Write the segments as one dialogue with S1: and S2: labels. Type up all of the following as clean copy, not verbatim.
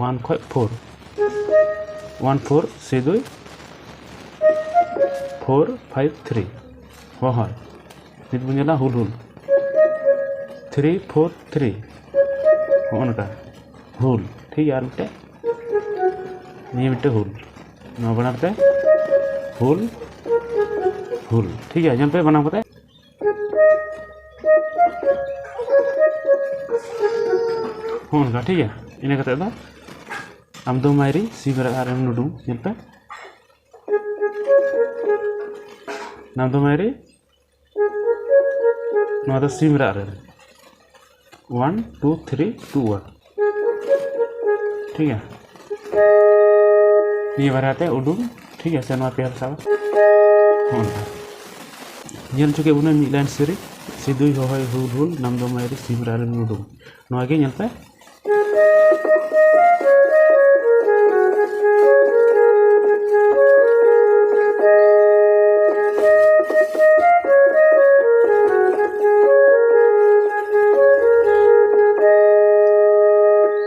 S1: 1 khoi 4 1 4 sidui 4 5 3 hoy nit punya lah hul 3 4 3 होनका हुल ठीक है मिट्टे नहीं मिट्टे हुल ना बनाते हुल हुल ठीक है जन पे बना पता है होनका ठीक है इन्हें कहते हैं am do mairi si berak arem nudung nyampe nam do mairi no ada si berak arem 1 2 3 2 1 ठीक है ये बराते उडुम ठीक है सेनवा पे साब nyel chuke buna mi lain siri sidui hoy hul hul nam do mairi si berak arem nudung no age nyampe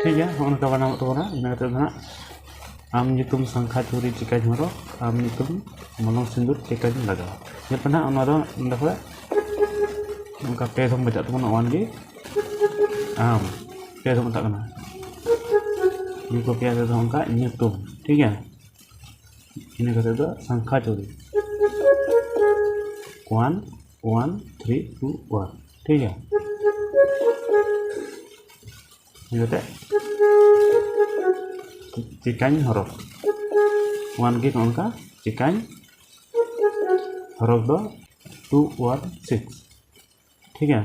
S1: ठीक है उनका बना तो ना इन कहते हैं आम नितुम संख्या चोरी चिका झमरो आम नितुम मलंग सिंदूर चिका झम लगा ये पना उनका उनका उनका पे हम बचा तो ना वन गे आम पे हम तक ना ये को पे तो उनका नितुम ठीक है इन कहते हैं संख्या चोरी 1 1 3 2 1 ठीक है ये कहते चिकान हरफ वन के कौन का चिकान हरफ दो 2 1 6 ठीक है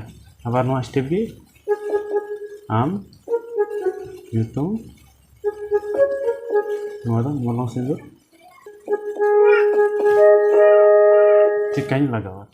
S1: अब नो स्टेप की आम यूट्यूब मलंग सिंदूर चिकान लगावा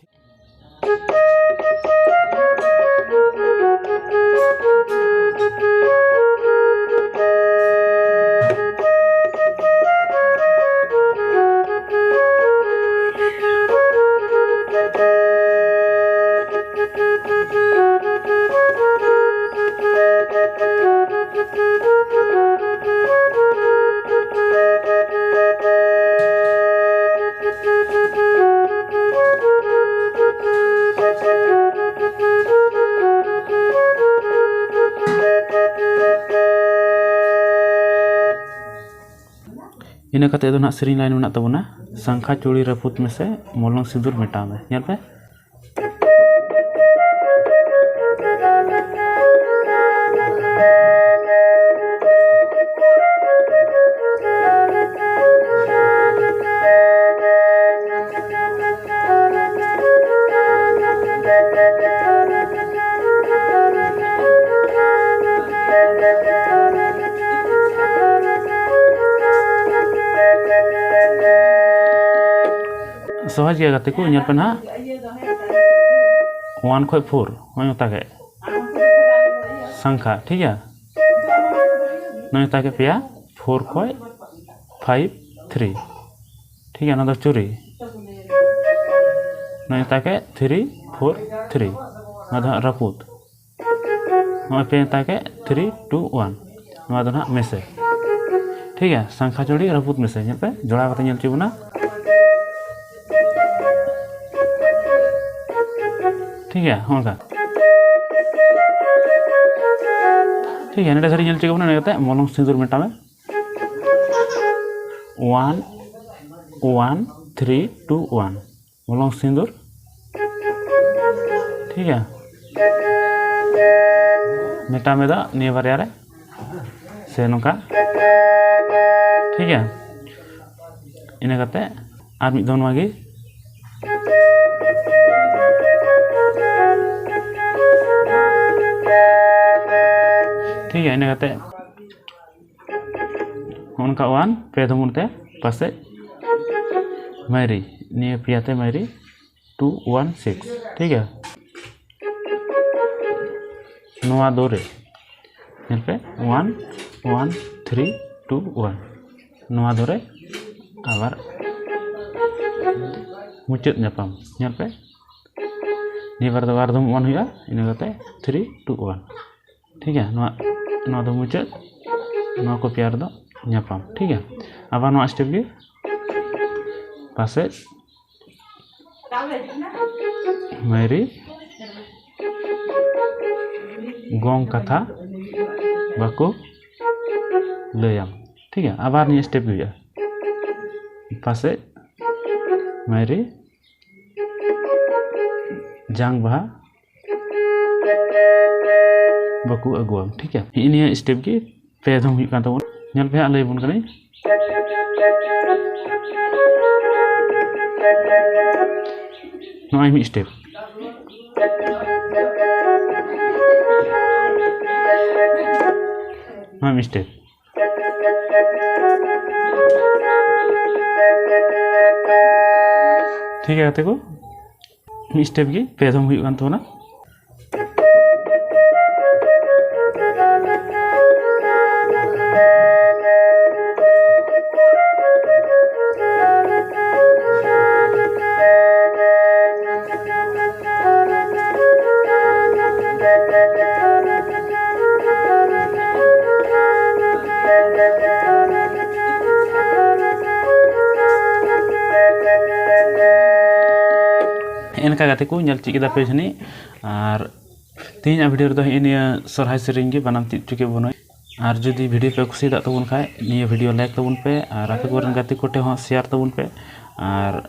S1: इन कते दो ना सेरिंग लाइन में तबना संख्या चूड़ी रपुत में से मलंग सिंदूर मेटा में नेल पे सहज गया गते को इन पे ना 1 खो 4 मैं ताके संख्या ठीक है नहीं ताके पे 4 खो 5 3 ठीक है ना तो चोरी नहीं ताके 3 4 3 ना तो रपुत मैं पे ताके 3 2 1 ना तो ना मेसे ठीक है संख्या चोरी रपुत मेसे यहाँ पे जोड़ा करते हैं चुबना ठीक है हाँ का ठीक है नेटा सारी जल चिका बना कहते मलंग सिंदूर मेटा में 1 1 3 2 1 मलंग सिंदूर ठीक है मेटा में दा निये बारे यारे से नोका ठीक है इन कहते आर मिद दोन मागी ठीक है इन कहते उनका 1 पे धमुनते पासे मैरी निये पियाते मैरी 2 1 6 ठीक है नोआ दो रे नेल पे 1 1 3 2 1 नोआ दो रे आबार मुचाद नापाम नेल पे निबार दो बार धुम 1 हुआ इन करते 3 2 1 ठीक है नोआ दो मुचाद नोआ को प्यार दो नापाम ठीक है आबार नोआ स्टेप के पासे मैरी गोंग कथा बाको लयाम ठीक है आबार नहीं स्टेप हुआ पासे मैरी जांग बहा बाको अगुआम ठीक है इन स्टेप की पे धम हुई कान तबन नेल पे लय बन कने नॉय मी स्टेप नॉय मी स्टेप ठीक है गाते को मी स्टेप की पे धम हुई कान तबना इनका गाते को नल चिकिदा पे जनी और तीन वीडियो दो इन सरहाय सेरिंग के बनाम चुके बनो और जुदी वीडियो पे खुशी दा तबन खाय निये वीडियो लाइक तबन पे और आपे कोरन गाते कोटे हो शेयर तबन पे और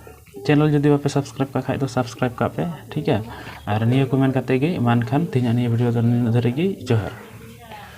S1: चैनल जुदी बापे सब्सक्राइब का खाय तो सब्सक्राइब का पे ठीक है और निये कमेंट करते गे मान खान तीन निये वीडियो धरेगी जोहार।